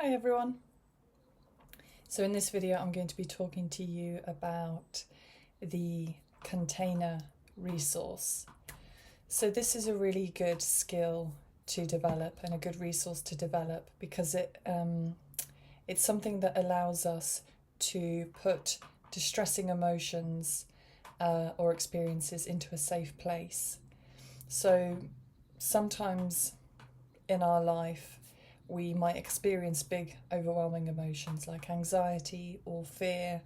Hi everyone. So in this video I'm going to be talking to you about the container resource. So this is a really good skill to develop and a good resource to develop because it's something that allows us to put distressing emotions or experiences into a safe place. So sometimes in our life we might experience big overwhelming emotions like anxiety or fear,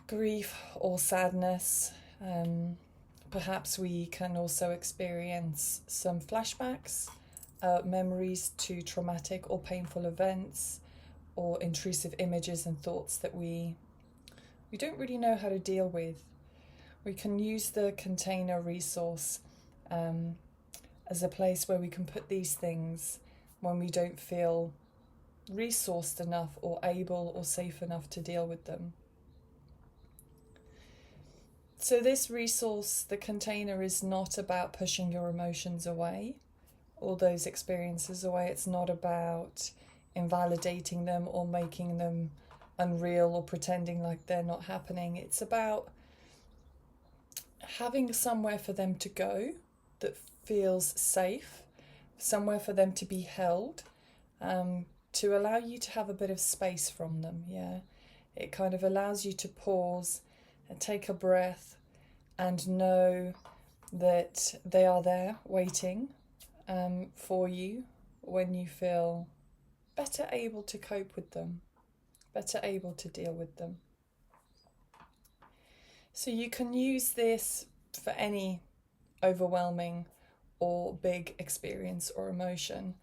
grief or sadness. Perhaps we can also experience some flashbacks, memories to traumatic or painful events, or intrusive images and thoughts that we don't really know how to deal with. We can use the container resource as a place where we can put these things when we don't feel resourced enough or able or safe enough to deal with them. So this resource, the container, is not about pushing your emotions away or those experiences away. It's not about invalidating them or making them unreal or pretending like they're not happening. It's about having somewhere for them to go that feels safe, somewhere for them to be held, to allow you to have a bit of space from them. It kind of allows you to pause and take a breath and know that they are there waiting for you when you feel better able to cope with them, better able to deal with them. So you can use this for any overwhelming or big experience or emotion.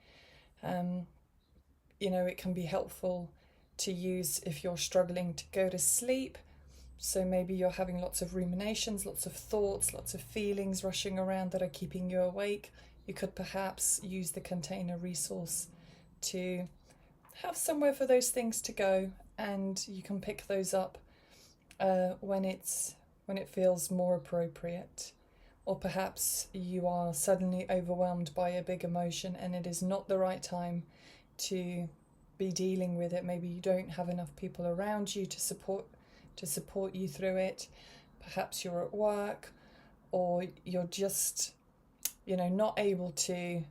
It can be helpful to use if you're struggling to go to sleep. So maybe you're having lots of ruminations, lots of thoughts, lots of feelings rushing around that are keeping you awake. You could perhaps use the container resource to have somewhere for those things to go, and you can pick those up when it feels more appropriate. Or perhaps you are suddenly overwhelmed by a big emotion and it is not the right time to be dealing with it. Maybe you don't have enough people around you to support you through it. Perhaps you're at work, or you're just, not able to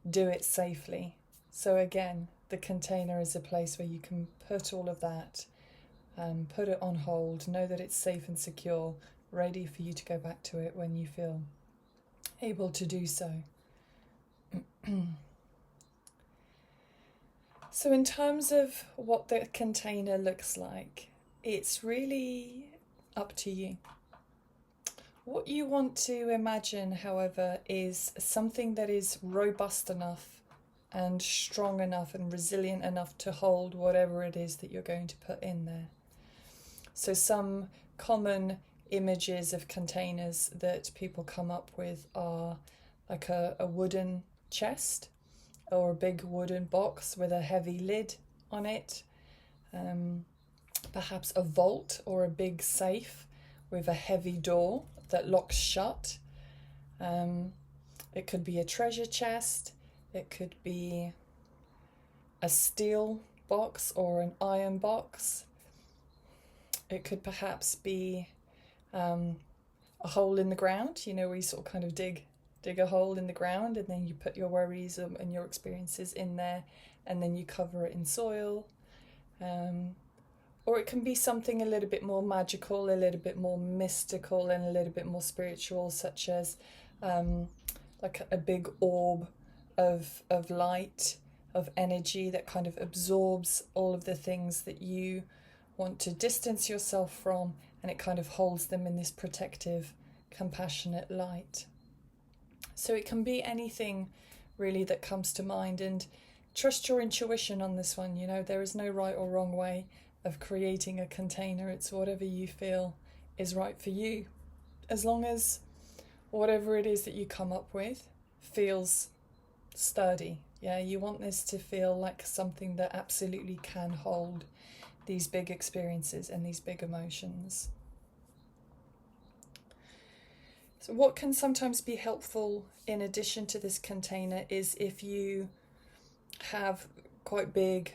do it safely. So again, the container is a place where you can put all of that, put it on hold, know that it's safe and secure, ready for you to go back to it when you feel able to do so. So in terms of what the container looks like, it's really up to you. What you want to imagine, however, is something that is robust enough and strong enough and resilient enough to hold whatever it is that you're going to put in there. So some common images of containers that people come up with are like a wooden chest or a big wooden box with a heavy lid on it, perhaps a vault or a big safe with a heavy door that locks shut. It could be a treasure chest, it could be a steel box or an iron box. It could perhaps be a hole in the ground, where you sort of kind of dig a hole in the ground and then you put your worries and your experiences in there and then you cover it in soil. Or it can be something a little bit more magical, a little bit more mystical and a little bit more spiritual, such as like a big orb of light, of energy that kind of absorbs all of the things that you want to distance yourself from, and it kind of holds them in this protective, compassionate light. So it can be anything really that comes to mind, and trust your intuition on this one. There is no right or wrong way of creating a container. It's whatever you feel is right for you, as long as whatever it is that you come up with feels sturdy. You want this to feel like something that absolutely can hold these big experiences and these big emotions. So what can sometimes be helpful in addition to this container is if you have quite big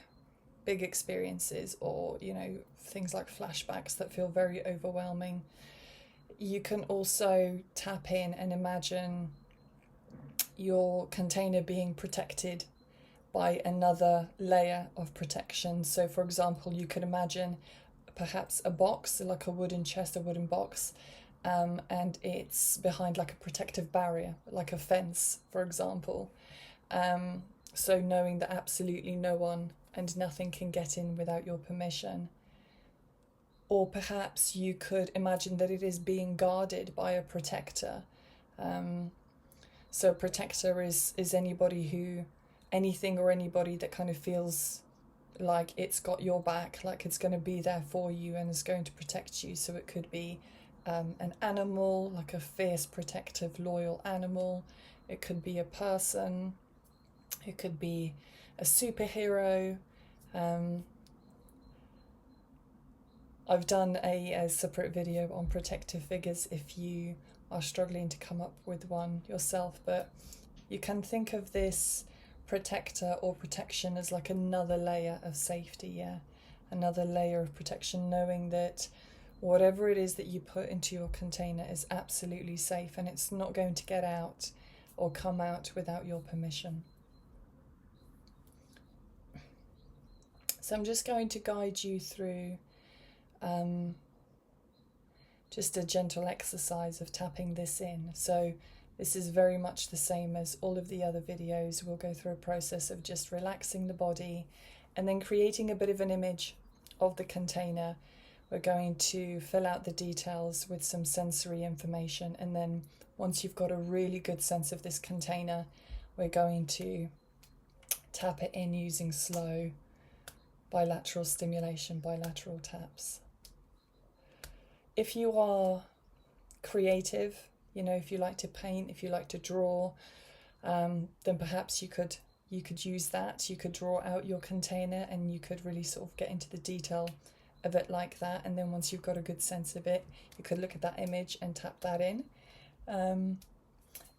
big experiences, or, you know, things like flashbacks that feel very overwhelming, you can also tap in and imagine your container being protected by another layer of protection. So for example, you could imagine perhaps a box, like a wooden chest, a wooden box, and it's behind like a protective barrier, like a fence, for example. So knowing that absolutely no one and nothing can get in without your permission. Or perhaps you could imagine that it is being guarded by a protector. So a protector is anybody who, anything or anybody that kind of feels like it's got your back, like it's going to be there for you and is going to protect you. So it could be an animal, like a fierce, protective, loyal animal. It could be a person. It could be a superhero. I've done a separate video on protective figures if you are struggling to come up with one yourself, but you can think of this protector or protection as like another layer of safety, yeah, another layer of protection, knowing that whatever it is that you put into your container is absolutely safe and it's not going to get out or come out without your permission. So I'm just going to guide you through just a gentle exercise of tapping this in. So this is very much the same as all of the other videos. We'll go through a process of just relaxing the body and then creating a bit of an image of the container. We're going to fill out the details with some sensory information, and then once you've got a really good sense of this container, we're going to tap it in using slow bilateral stimulation, bilateral taps. If you are creative, you know, if you like to paint, if you like to draw, then perhaps you could use that. You could draw out your container and you could really sort of get into the detail of it like that. And then once you've got a good sense of it, you could look at that image and tap that in.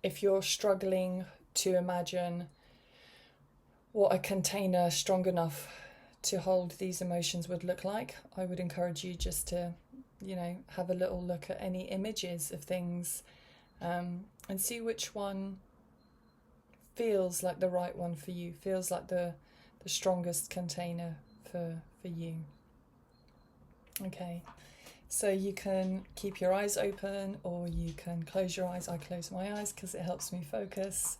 If you're struggling to imagine what a container strong enough to hold these emotions would look like, I would encourage you just to, you know, have a little look at any images of things and see which one feels like the right one for you, feels like the strongest container for you. Okay, so you can keep your eyes open or you can close your eyes. I close my eyes because it helps me focus.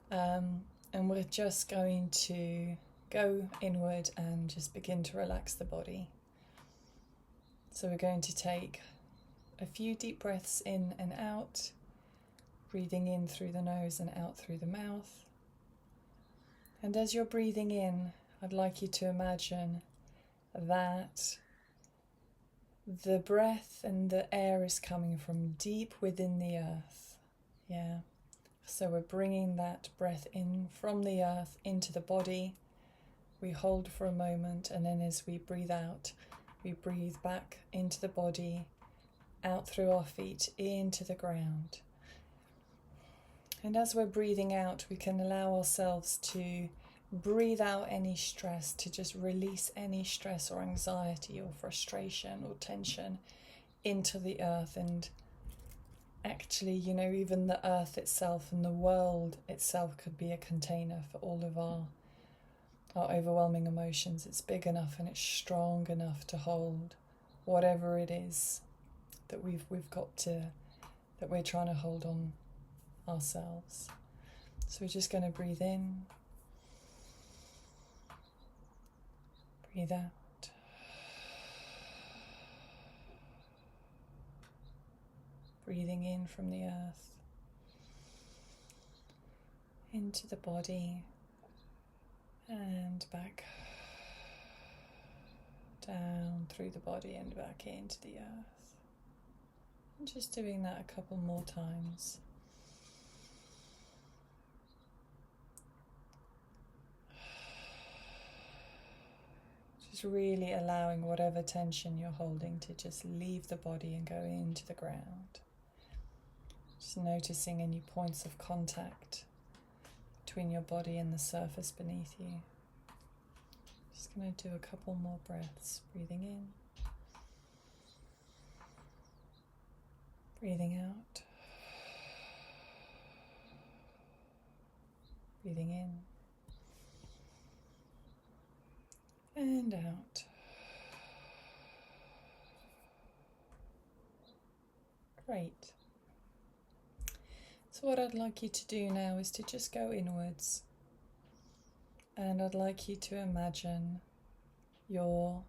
And we're just going to go inward and just begin to relax the body. So we're going to take a few deep breaths in and out, breathing in through the nose and out through the mouth. And as you're breathing in, I'd like you to imagine that the breath and the air is coming from deep within the earth. Yeah. So we're bringing that breath in from the earth into the body. We hold for a moment, and then as we breathe out, we breathe back into the body, out through our feet, into the ground. And as we're breathing out, we can allow ourselves to breathe out any stress, to just release any stress or anxiety or frustration or tension into the earth. And actually, you know, even the earth itself and the world itself could be a container for all of our overwhelming emotions. It's big enough and it's strong enough to hold whatever it is that we've got to, that we're trying to hold on ourselves. So we're just going to breathe in, breathe out, breathing in from the earth into the body and back down through the body and back into the earth. And just doing that a couple more times. Just really allowing whatever tension you're holding to just leave the body and go into the ground. Just noticing any points of contact between your body and the surface beneath you. Just Just going to do a couple more breaths. Breathing in, breathing out, breathing in and out. Great. So what I'd like you to do now is to just go inwards, and I'd like you to imagine your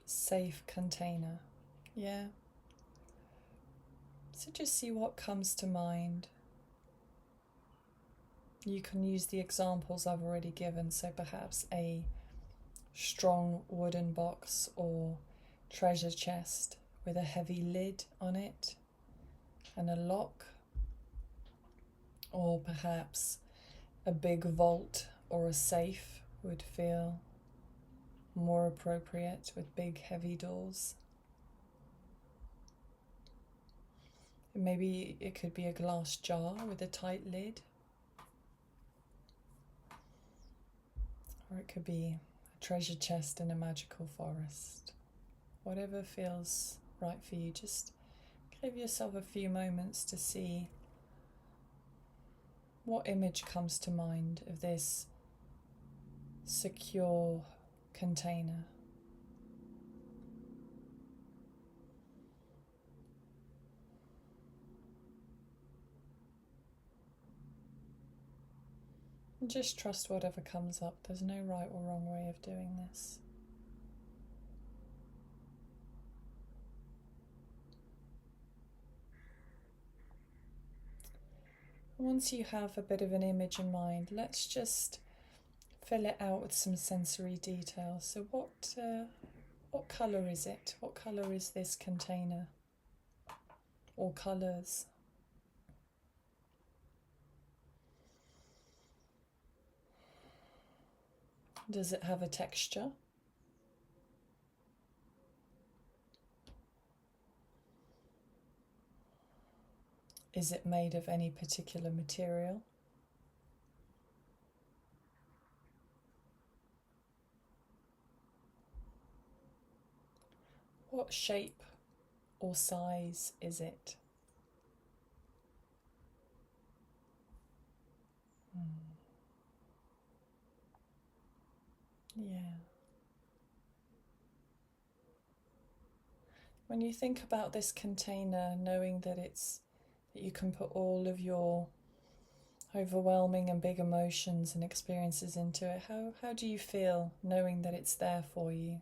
safe container. Yeah? So just see what comes to mind. You can use the examples I've already given, so perhaps a strong wooden box or treasure chest with a heavy lid on it and a lock, or perhaps a big vault or a safe would feel more appropriate with big heavy doors. Maybe it could be a glass jar with a tight lid, or it could be a treasure chest in a magical forest. Whatever feels right for you, just give yourself a few moments to see what image comes to mind of this secure container. And just trust whatever comes up. There's no right or wrong way of doing this. Once you have a bit of an image in mind, let's just fill it out with some sensory detail. So what colour is it? What colour is this container? Or colours? Does it have a texture? Is it made of any particular material? What shape or size is it? Yeah. When you think about this container, knowing that you can put all of your overwhelming and big emotions and experiences into it, how do you feel knowing that it's there for you?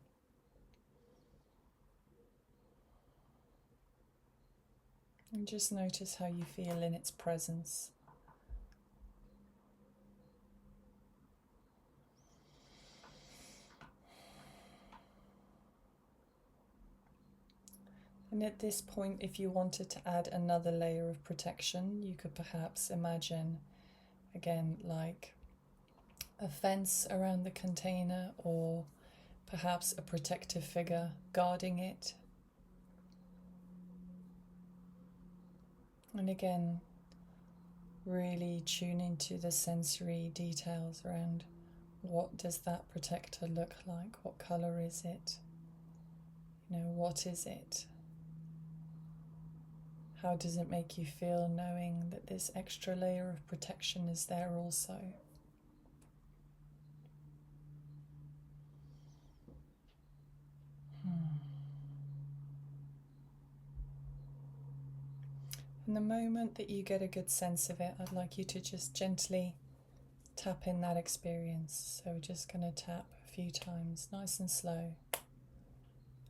And just notice how you feel in its presence. And at this point, if you wanted to add another layer of protection, you could perhaps imagine, again, like a fence around the container, or perhaps a protective figure guarding it. And again, really tune into the sensory details around what does that protector look like? What colour is it? What is it? How does it make you feel knowing that this extra layer of protection is there also? And the moment that you get a good sense of it, I'd like you to just gently tap in that experience. So we're just going to tap a few times, nice and slow,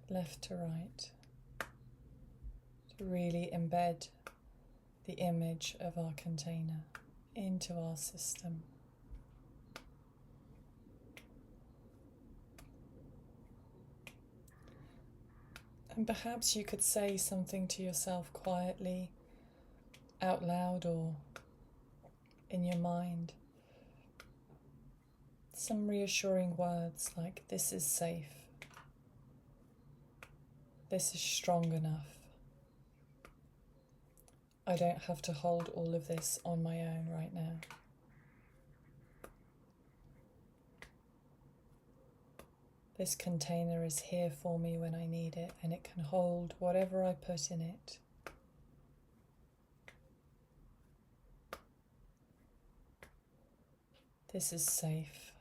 left to right, to really embed the image of our container into our system. And perhaps you could say something to yourself quietly, out loud or in your mind. Some reassuring words like, this is safe, this is strong enough, I don't have to hold all of this on my own right now. This container is here for me when I need it, and it can hold whatever I put in it. This is safe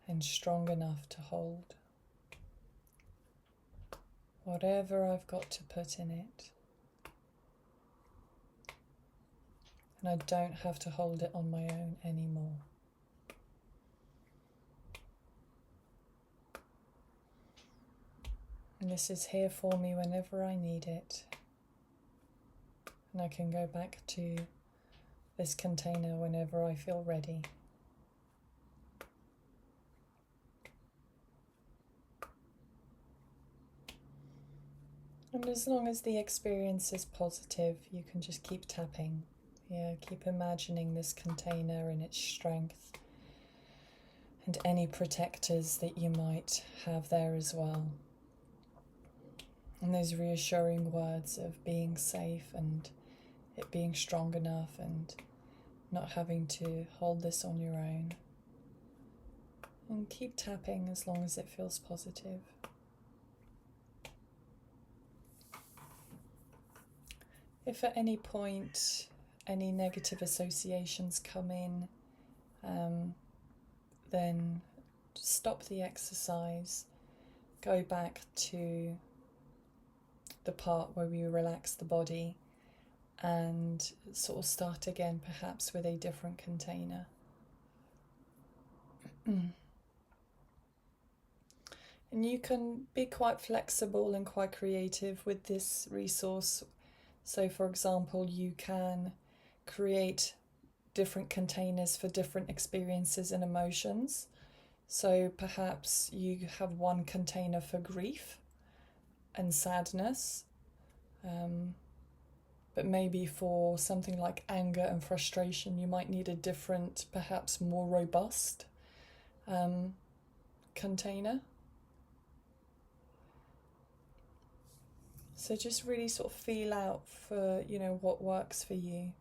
and strong enough to hold whatever I've got to put in it. And I don't have to hold it on my own anymore. And this is here for me whenever I need it. And I can go back to this container whenever I feel ready. And as long as the experience is positive, you can just keep tapping. Yeah, keep imagining this container and its strength and any protectors that you might have there as well. And those reassuring words of being safe and it being strong enough and not having to hold this on your own. And keep tapping as long as it feels positive. If at any point any negative associations come in, then stop the exercise, go back to the part where we relax the body and sort of start again, perhaps with a different container. And you can be quite flexible and quite creative with this resource. So for example, you can create different containers for different experiences and emotions. So perhaps you have one container for grief and sadness, but maybe for something like anger and frustration, you might need a different, perhaps more robust container. So just really sort of feel out for, what works for you.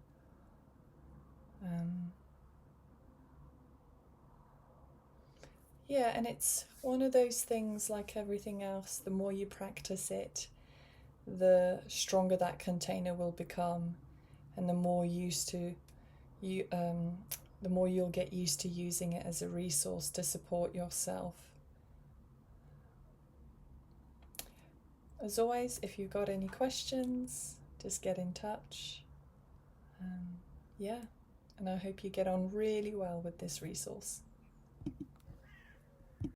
Yeah, and it's one of those things like everything else, the more you practice it, the stronger that container will become, and the more the more you'll get used to using it as a resource to support yourself. As always, if you've got any questions, just get in touch. And I hope you get on really well with this resource.